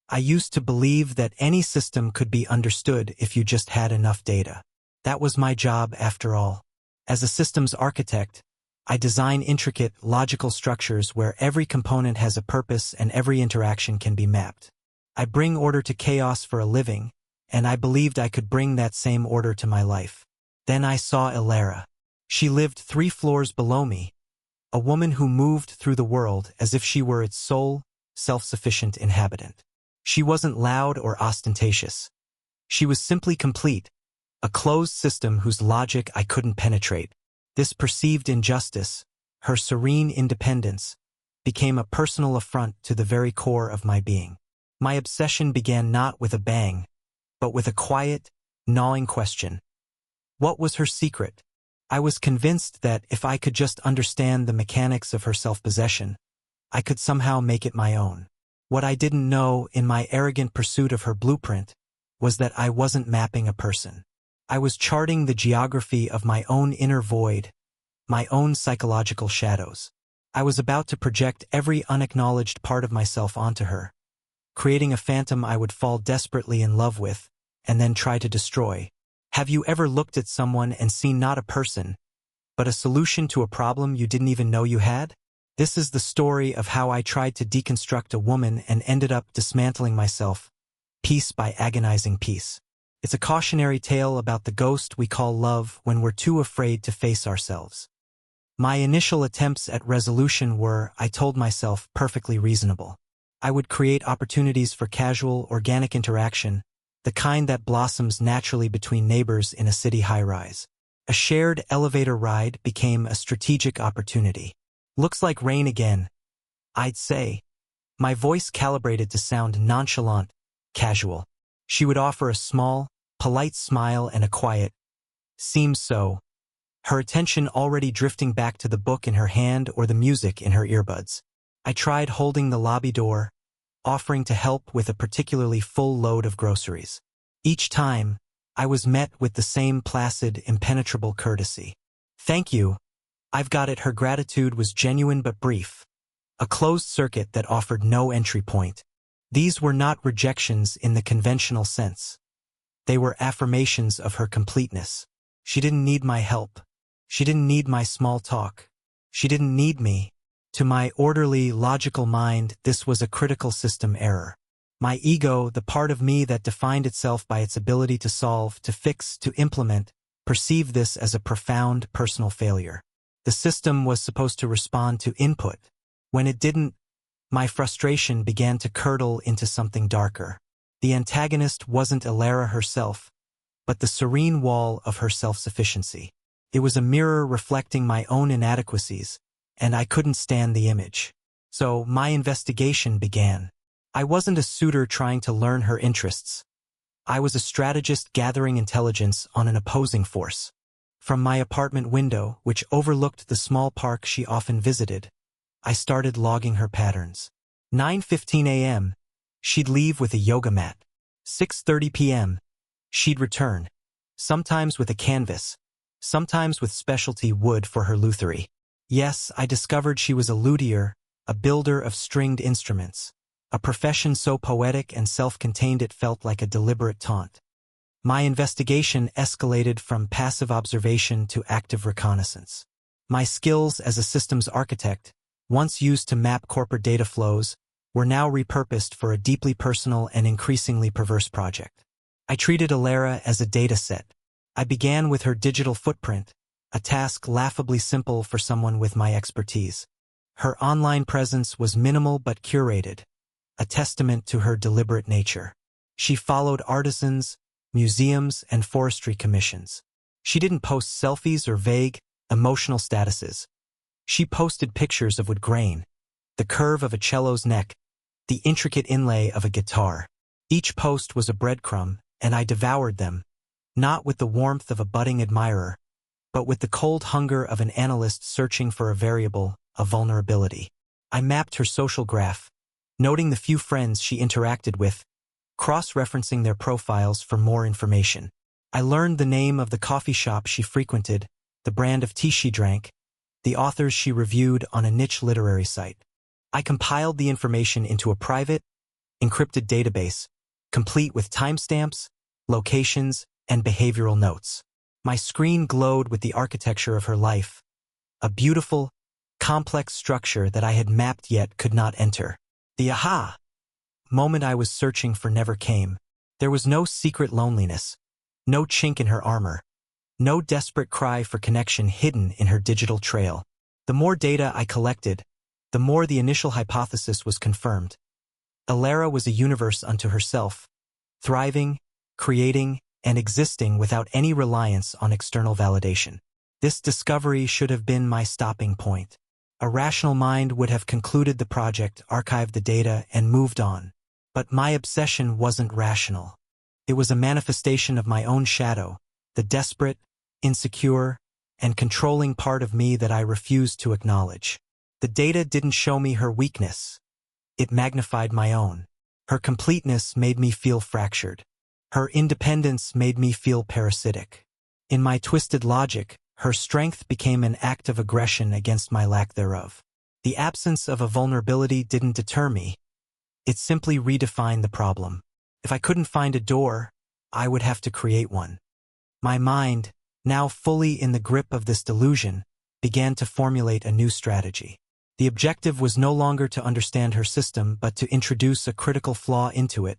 I used to believe that any system could be understood if you just had enough data. That was my job after all. As a systems architect, I design intricate, logical structures where every component has a purpose and every interaction can be mapped. I bring order to chaos for a living, and I believed I could bring that same order to my life. Then I saw Ilara. She lived 3 floors below me, a woman who moved through the world as if she were its sole, self-sufficient inhabitant. She wasn't loud or ostentatious. She was simply complete, a closed system whose logic I couldn't penetrate. This perceived injustice, her serene independence, became a personal affront to the very core of my being. My obsession began not with a bang, but with a quiet, gnawing question. What was her secret? I was convinced that if I could just understand the mechanics of her self-possession, I could somehow make it my own. What I didn't know in my arrogant pursuit of her blueprint was that I wasn't mapping a person. I was charting the geography of my own inner void, my own psychological shadows. I was about to project every unacknowledged part of myself onto her, creating a phantom I would fall desperately in love with, and then try to destroy. Have you ever looked at someone and seen not a person, but a solution to a problem you didn't even know you had? This is the story of how I tried to deconstruct a woman and ended up dismantling myself, piece by agonizing piece. It's a cautionary tale about the ghost we call love when we're too afraid to face ourselves. My initial attempts at resolution were, I told myself, perfectly reasonable. I would create opportunities for casual, organic interaction, the kind that blossoms naturally between neighbors in a city high-rise. A shared elevator ride became a strategic opportunity. Looks like rain again, I'd say. My voice calibrated to sound nonchalant, casual. She would offer a small, polite smile and a quiet, "Seems so," her attention already drifting back to the book in her hand or the music in her earbuds. I tried holding the lobby door, offering to help with a particularly full load of groceries. Each time, I was met with the same placid, impenetrable courtesy. "Thank you. I've got it." Her gratitude was genuine but brief, a closed circuit that offered no entry point. These were not rejections in the conventional sense. They were affirmations of her completeness. She didn't need my help. She didn't need my small talk. She didn't need me. To my orderly, logical mind, this was a critical system error. My ego, the part of me that defined itself by its ability to solve, to fix, to implement, perceived this as a profound personal failure. The system was supposed to respond to input. When it didn't, my frustration began to curdle into something darker. The antagonist wasn't Ilara herself, but the serene wall of her self-sufficiency. It was a mirror reflecting my own inadequacies, and I couldn't stand the image. So my investigation began. I wasn't a suitor trying to learn her interests. I was a strategist gathering intelligence on an opposing force. From my apartment window, which overlooked the small park she often visited, I started logging her patterns. 9:15 a.m., she'd leave with a yoga mat. 6:30 p.m., she'd return, sometimes with a canvas, sometimes with specialty wood for her lutherie. Yes, I discovered she was a luthier, a builder of stringed instruments, a profession so poetic and self-contained it felt like a deliberate taunt. My investigation escalated from passive observation to active reconnaissance. My skills as a systems architect, once used to map corporate data flows, were now repurposed for a deeply personal and increasingly perverse project. I treated Ilara as a data set. I began with her digital footprint, a task laughably simple for someone with my expertise. Her online presence was minimal but curated, a testament to her deliberate nature. She followed artisans, museums, and forestry commissions. She didn't post selfies or vague, emotional statuses. She posted pictures of wood grain, the curve of a cello's neck, the intricate inlay of a guitar. Each post was a breadcrumb, and I devoured them, not with the warmth of a budding admirer, but with the cold hunger of an analyst searching for a variable, a vulnerability. I mapped her social graph, noting the few friends she interacted with, cross-referencing their profiles for more information. I learned the name of the coffee shop she frequented, the brand of tea she drank, the authors she reviewed on a niche literary site. I compiled the information into a private, encrypted database, complete with timestamps, locations, and behavioral notes. My screen glowed with the architecture of her life, a beautiful, complex structure that I had mapped yet could not enter. The aha moment I was searching for never came. There was no secret loneliness, no chink in her armor, no desperate cry for connection hidden in her digital trail. The more data I collected, the more the initial hypothesis was confirmed. Elara was a universe unto herself, thriving, creating, and existing without any reliance on external validation. This discovery should have been my stopping point. A rational mind would have concluded the project, archived the data, and moved on. But my obsession wasn't rational. It was a manifestation of my own shadow, the desperate, insecure, and controlling part of me that I refused to acknowledge. The data didn't show me her weakness. It magnified my own. Her completeness made me feel fractured. Her independence made me feel parasitic. In my twisted logic, her strength became an act of aggression against my lack thereof. The absence of a vulnerability didn't deter me. It simply redefined the problem. If I couldn't find a door, I would have to create one. My mind, now fully in the grip of this delusion, began to formulate a new strategy. The objective was no longer to understand her system but to introduce a critical flaw into it,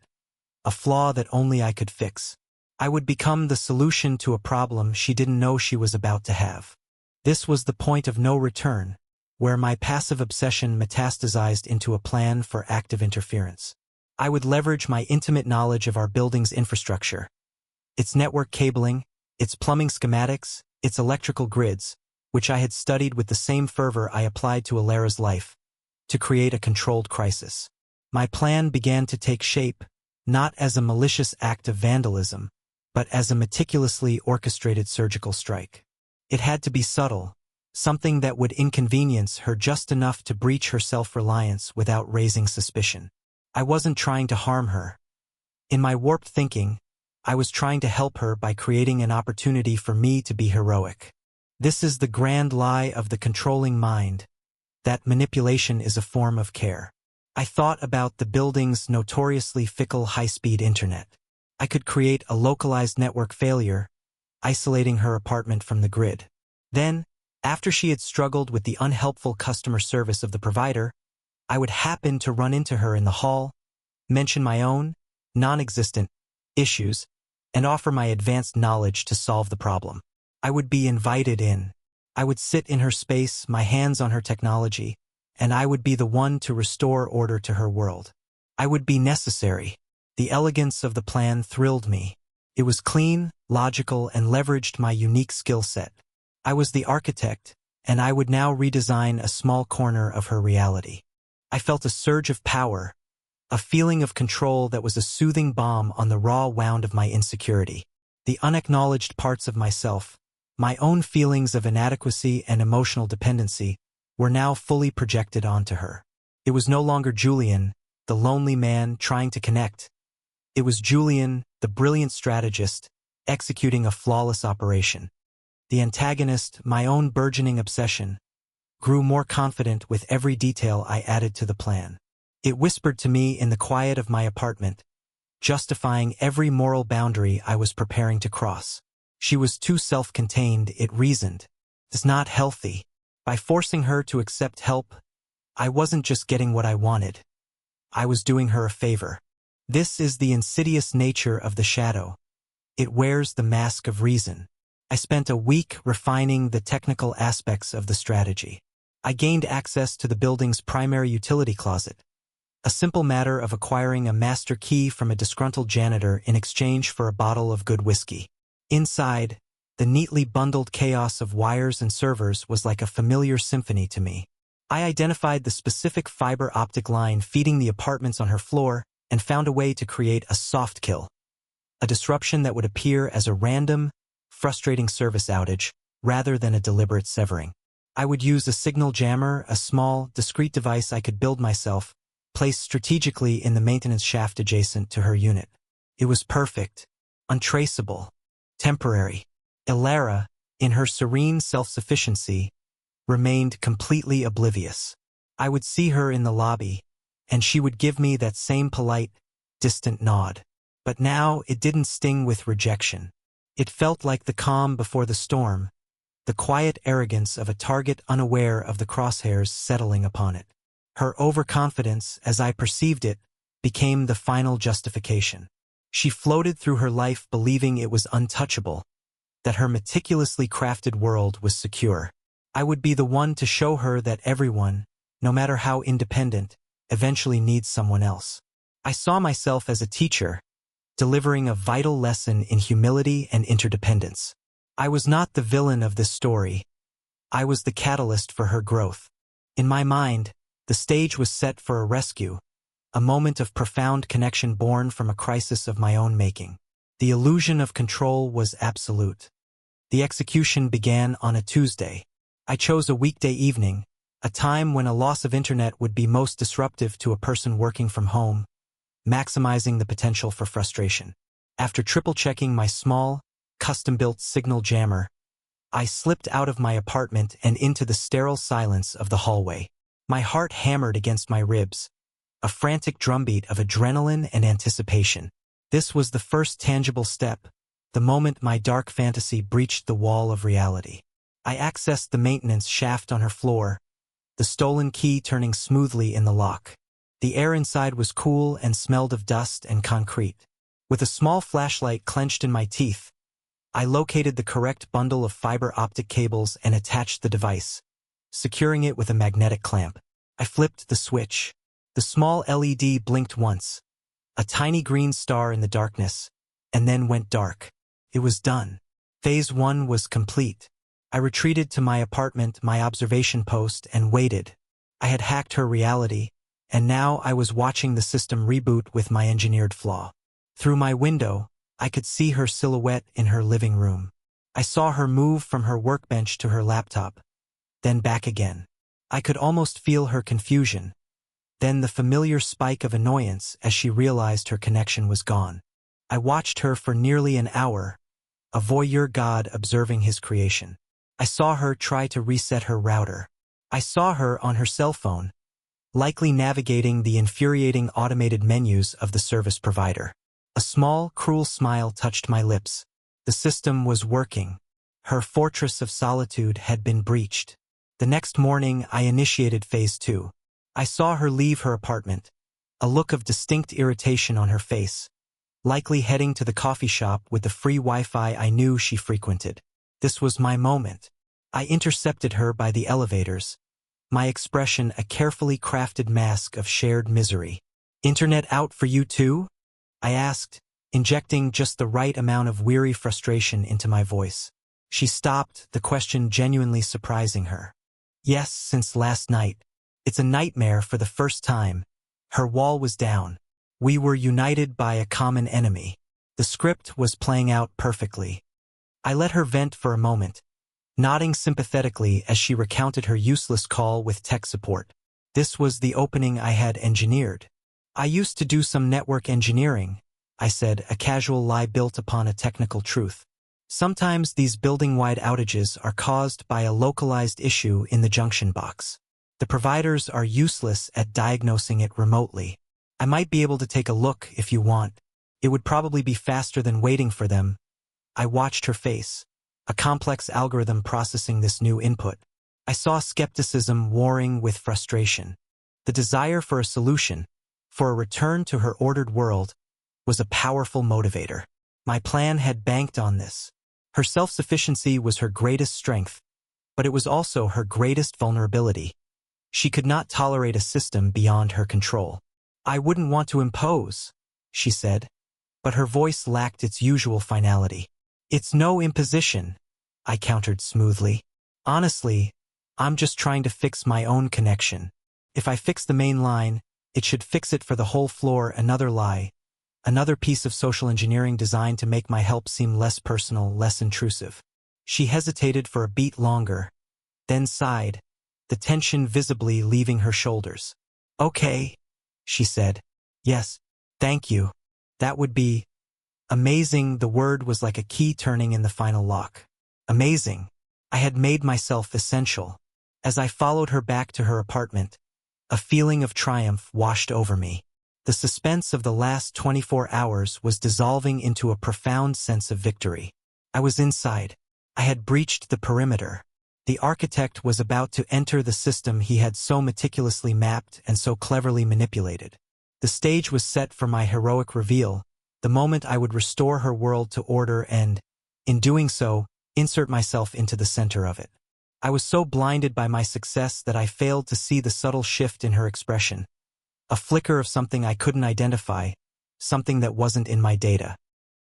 a flaw that only I could fix. I would become the solution to a problem she didn't know she was about to have. This was the point of no return, where my passive obsession metastasized into a plan for active interference. I would leverage my intimate knowledge of our building's infrastructure, its network cabling, its plumbing schematics, its electrical grids, which I had studied with the same fervor I applied to Elara's life, to create a controlled crisis. My plan began to take shape, not as a malicious act of vandalism, but as a meticulously orchestrated surgical strike. It had to be subtle, something that would inconvenience her just enough to breach her self-reliance without raising suspicion. I wasn't trying to harm her. In my warped thinking, I was trying to help her by creating an opportunity for me to be heroic. This is the grand lie of the controlling mind, that manipulation is a form of care. I thought about the building's notoriously fickle high-speed internet. I could create a localized network failure, isolating her apartment from the grid. Then, after she had struggled with the unhelpful customer service of the provider, I would happen to run into her in the hall, mention my own, non-existent, issues, and offer my advanced knowledge to solve the problem. I would be invited in. I would sit in her space, my hands on her technology, and I would be the one to restore order to her world. I would be necessary. The elegance of the plan thrilled me. It was clean, logical, and leveraged my unique skill set. I was the architect, and I would now redesign a small corner of her reality. I felt a surge of power, a feeling of control that was a soothing balm on the raw wound of my insecurity. The unacknowledged parts of myself, my own feelings of inadequacy and emotional dependency, were now fully projected onto her. It was no longer Julian, the lonely man trying to connect. It was Julian, the brilliant strategist, executing a flawless operation. The antagonist, my own burgeoning obsession, grew more confident with every detail I added to the plan. It whispered to me in the quiet of my apartment, justifying every moral boundary I was preparing to cross. She was too self-contained, it reasoned. It's not healthy. By forcing her to accept help, I wasn't just getting what I wanted. I was doing her a favor. This is the insidious nature of the shadow. It wears the mask of reason. I spent a week refining the technical aspects of the strategy. I gained access to the building's primary utility closet, a simple matter of acquiring a master key from a disgruntled janitor in exchange for a bottle of good whiskey. Inside, the neatly bundled chaos of wires and servers was like a familiar symphony to me. I identified the specific fiber optic line feeding the apartments on her floor and found a way to create a soft kill, a disruption that would appear as a random, frustrating service outage rather than a deliberate severing. I would use a signal jammer, a small, discrete device I could build myself, placed strategically in the maintenance shaft adjacent to her unit. It was perfect, untraceable, temporary. Elara, in her serene self-sufficiency, remained completely oblivious. I would see her in the lobby, and she would give me that same polite, distant nod. But now it didn't sting with rejection. It felt like the calm before the storm, the quiet arrogance of a target unaware of the crosshairs settling upon it. Her overconfidence, as I perceived it, became the final justification. She floated through her life believing it was untouchable, that her meticulously crafted world was secure. I would be the one to show her that everyone, no matter how independent, eventually needs someone else. I saw myself as a teacher, delivering a vital lesson in humility and interdependence. I was not the villain of this story. I was the catalyst for her growth. In my mind, the stage was set for a rescue, a moment of profound connection born from a crisis of my own making. The illusion of control was absolute. The execution began on a Tuesday. I chose a weekday evening, a time when a loss of internet would be most disruptive to a person working from home, maximizing the potential for frustration. After triple-checking my small, custom-built signal jammer, I slipped out of my apartment and into the sterile silence of the hallway. My heart hammered against my ribs, a frantic drumbeat of adrenaline and anticipation. This was the first tangible step, the moment my dark fantasy breached the wall of reality. I accessed the maintenance shaft on her floor, the stolen key turning smoothly in the lock. The air inside was cool and smelled of dust and concrete. With a small flashlight clenched in my teeth, I located the correct bundle of fiber optic cables and attached the device, securing it with a magnetic clamp. I flipped the switch. The small LED blinked once, a tiny green star in the darkness, and then went dark. It was done. Phase 1 was complete. I retreated to my apartment, my observation post, and waited. I had hacked her reality, and now I was watching the system reboot with my engineered flaw. Through my window, I could see her silhouette in her living room. I saw her move from her workbench to her laptop, then back again. I could almost feel her confusion, then the familiar spike of annoyance as she realized her connection was gone. I watched her for nearly an hour, a voyeur god observing his creation. I saw her try to reset her router. I saw her on her cell phone, likely navigating the infuriating automated menus of the service provider. A small, cruel smile touched my lips. The system was working. Her fortress of solitude had been breached. The next morning, I initiated Phase 2. I saw her leave her apartment, a look of distinct irritation on her face, likely heading to the coffee shop with the free Wi-Fi I knew she frequented. This was my moment. I intercepted her by the elevators, my expression a carefully crafted mask of shared misery. "Internet out for you too?" I asked, injecting just the right amount of weary frustration into my voice. She stopped, the question genuinely surprising her. "Yes, since last night. It's a nightmare for the first time." Her wall was down. We were united by a common enemy. The script was playing out perfectly. I let her vent for a moment, nodding sympathetically as she recounted her useless call with tech support. This was the opening I had engineered. "I used to do some network engineering," I said, a casual lie built upon a technical truth. "Sometimes these building-wide outages are caused by a localized issue in the junction box. The providers are useless at diagnosing it remotely. I might be able to take a look if you want. It would probably be faster than waiting for them." I watched her face, a complex algorithm processing this new input. I saw skepticism warring with frustration. The desire for a solution, for a return to her ordered world, was a powerful motivator. My plan had banked on this. Her self-sufficiency was her greatest strength, but it was also her greatest vulnerability. She could not tolerate a system beyond her control. "I wouldn't want to impose," she said, but her voice lacked its usual finality. "It's no imposition," I countered smoothly. "Honestly, I'm just trying to fix my own connection. If I fix the main line, it should fix it for the whole floor." Another lie, another piece of social engineering designed to make my help seem less personal, less intrusive. She hesitated for a beat longer, then sighed, the tension visibly leaving her shoulders. "Okay," she said. "Yes, thank you. That would be amazing." The word was like a key turning in the final lock. Amazing. I had made myself essential. As I followed her back to her apartment, A feeling of triumph washed over me. The suspense of the last 24 hours was dissolving into a profound sense of victory. I was inside. I had breached the perimeter. The architect was about to enter the system he had so meticulously mapped and so cleverly manipulated. The stage was set for my heroic reveal, the moment I would restore her world to order and, in doing so, insert myself into the center of it. I was so blinded by my success that I failed to see the subtle shift in her expression. A flicker of something I couldn't identify, something that wasn't in my data.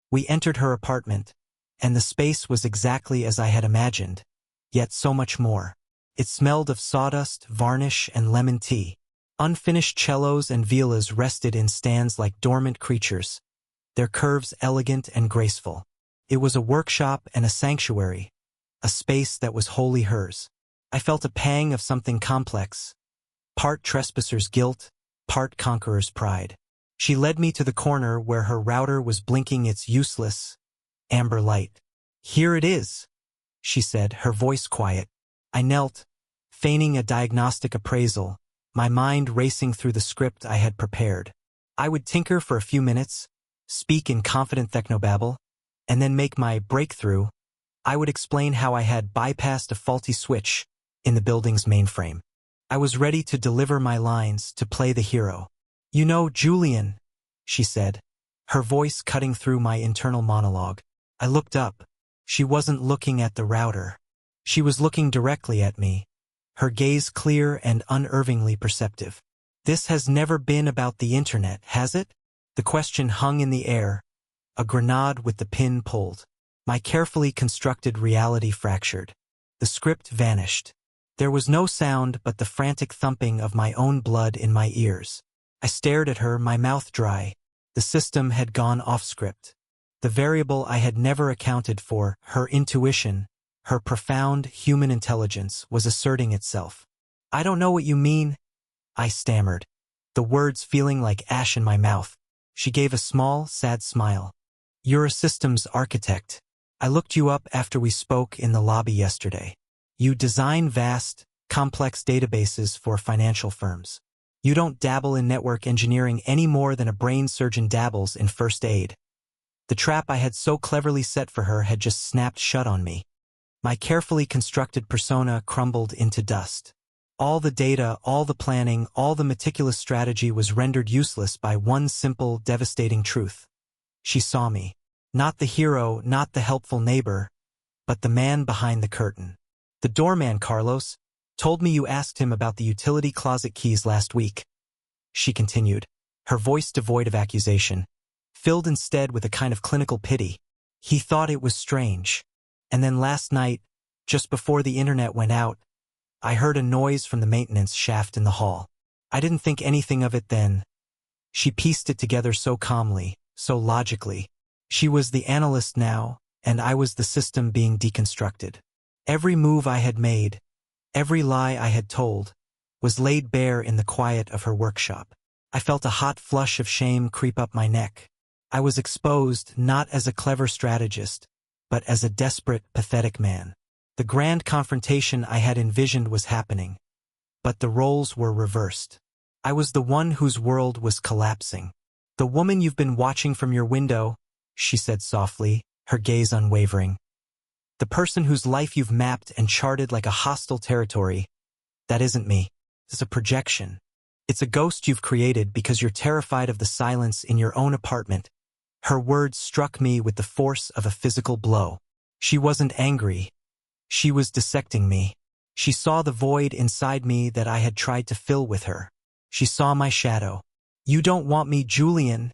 We entered her apartment, and the space was exactly as I had imagined, yet so much more. It smelled of sawdust, varnish, and lemon tea. Unfinished cellos and violas rested in stands like dormant creatures, their curves elegant and graceful. It was a workshop and a sanctuary, a space that was wholly hers. I felt a pang of something complex, part trespasser's guilt, part conqueror's pride. She led me to the corner where her router was blinking its useless, amber light. "Here it is," she said, her voice quiet. I knelt, feigning a diagnostic appraisal, my mind racing through the script I had prepared. I would tinker for a few minutes, speak in confident technobabble, and then make my breakthrough. I would explain how I had bypassed a faulty switch in the building's mainframe. I was ready to deliver my lines, to play the hero. "You know, Julian," she said, her voice cutting through my internal monologue. I looked up. She wasn't looking at the router. She was looking directly at me, her gaze clear and unervingly perceptive. "This has never been about the internet, has it?" The question hung in the air, a grenade with the pin pulled. My carefully constructed reality fractured. The script vanished. There was no sound but the frantic thumping of my own blood in my ears. I stared at her, my mouth dry. The system had gone off script. The variable I had never accounted for, her intuition, her profound human intelligence, was asserting itself. "I don't know what you mean," I stammered, the words feeling like ash in my mouth. She gave a small, sad smile. "You're a systems architect. I looked you up after we spoke in the lobby yesterday. You design vast, complex databases for financial firms. You don't dabble in network engineering any more than a brain surgeon dabbles in first aid." The trap I had so cleverly set for her had just snapped shut on me. My carefully constructed persona crumbled into dust. All the data, all the planning, all the meticulous strategy was rendered useless by one simple, devastating truth. She saw me. Not the hero, not the helpful neighbor, but the man behind the curtain. "The doorman, Carlos, told me you asked him about the utility closet keys last week," she continued, her voice devoid of accusation, filled instead with a kind of clinical pity. "He thought it was strange. And then last night, just before the internet went out, I heard a noise from the maintenance shaft in the hall. I didn't think anything of it then." She pieced it together so calmly, so logically. She was the analyst now, and I was the system being deconstructed. Every move I had made, every lie I had told, was laid bare in the quiet of her workshop. I felt a hot flush of shame creep up my neck. I was exposed not as a clever strategist, but as a desperate, pathetic man. The grand confrontation I had envisioned was happening, but the roles were reversed. I was the one whose world was collapsing. "The woman you've been watching from your window," she said softly, her gaze unwavering. "The person whose life you've mapped and charted like a hostile territory, that isn't me. It's a projection. It's a ghost you've created because you're terrified of the silence in your own apartment." Her words struck me with the force of a physical blow. She wasn't angry. She was dissecting me. She saw the void inside me that I had tried to fill with her. She saw my shadow. "You don't want me, Julian,"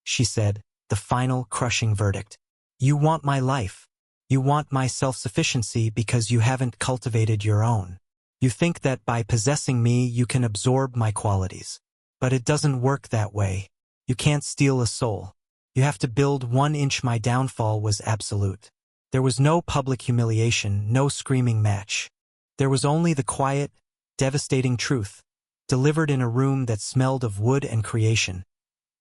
she said, the final crushing verdict. "You want my life. You want my self-sufficiency because you haven't cultivated your own. You think that by possessing me you can absorb my qualities. But it doesn't work that way. You can't steal a soul. You have to build 1 inch." My downfall was absolute. There was no public humiliation, no screaming match. There was only the quiet, devastating truth, delivered in a room that smelled of wood and creation,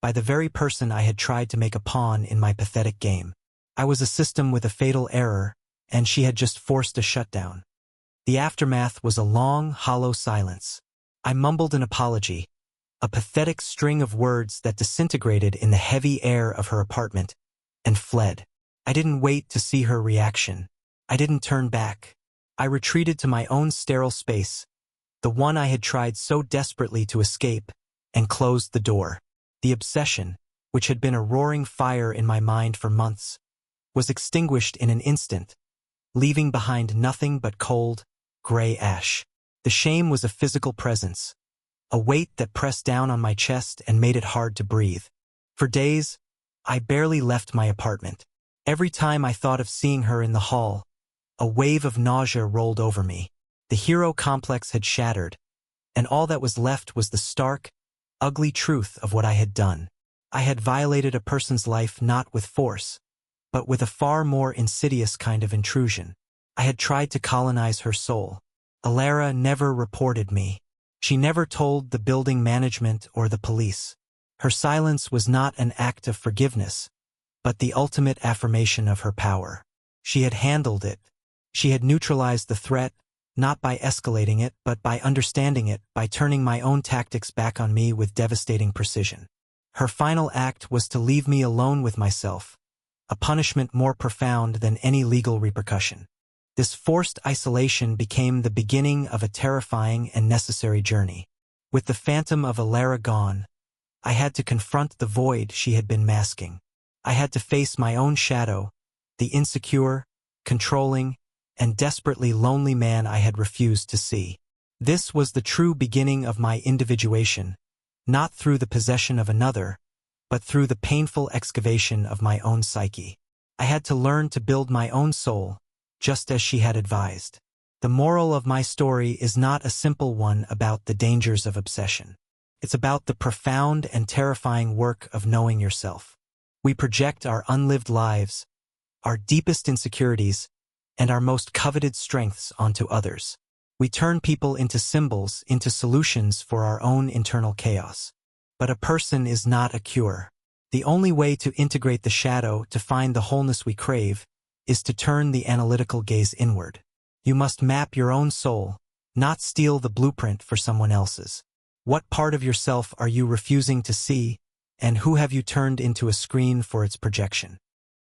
by the very person I had tried to make a pawn in my pathetic game. I was a system with a fatal error, and she had just forced a shutdown. The aftermath was a long, hollow silence. I mumbled an apology, a pathetic string of words that disintegrated in the heavy air of her apartment, and fled. I didn't wait to see her reaction. I didn't turn back. I retreated to my own sterile space, the one I had tried so desperately to escape, and closed the door. The obsession, which had been a roaring fire in my mind for months, was extinguished in an instant, leaving behind nothing but cold, gray ash. The shame was a physical presence, a weight that pressed down on my chest and made it hard to breathe. For days, I barely left my apartment. Every time I thought of seeing her in the hall, a wave of nausea rolled over me. The hero complex had shattered, and all that was left was the stark, ugly truth of what I had done. I had violated a person's life not with force, but with a far more insidious kind of intrusion. I had tried to colonize her soul. Alara never reported me. She never told the building management or the police. Her silence was not an act of forgiveness, but the ultimate affirmation of her power. She had handled it. She had neutralized the threat, not by escalating it, but by understanding it, by turning my own tactics back on me with devastating precision. Her final act was to leave me alone with myself, a punishment more profound than any legal repercussion. This forced isolation became the beginning of a terrifying and necessary journey. With the phantom of Alara gone, I had to confront the void she had been masking. I had to face my own shadow, the insecure, controlling, and desperately lonely man I had refused to see. This was the true beginning of my individuation, not through the possession of another, but through the painful excavation of my own psyche. I had to learn to build my own soul, just as she had advised. The moral of my story is not a simple one about the dangers of obsession. It's about the profound and terrifying work of knowing yourself. We project our unlived lives, our deepest insecurities, and our most coveted strengths onto others. We turn people into symbols, into solutions for our own internal chaos. But a person is not a cure. The only way to integrate the shadow to find the wholeness we crave is to turn the analytical gaze inward. You must map your own soul, not steal the blueprint for someone else's. What part of yourself are you refusing to see, and who have you turned into a screen for its projection?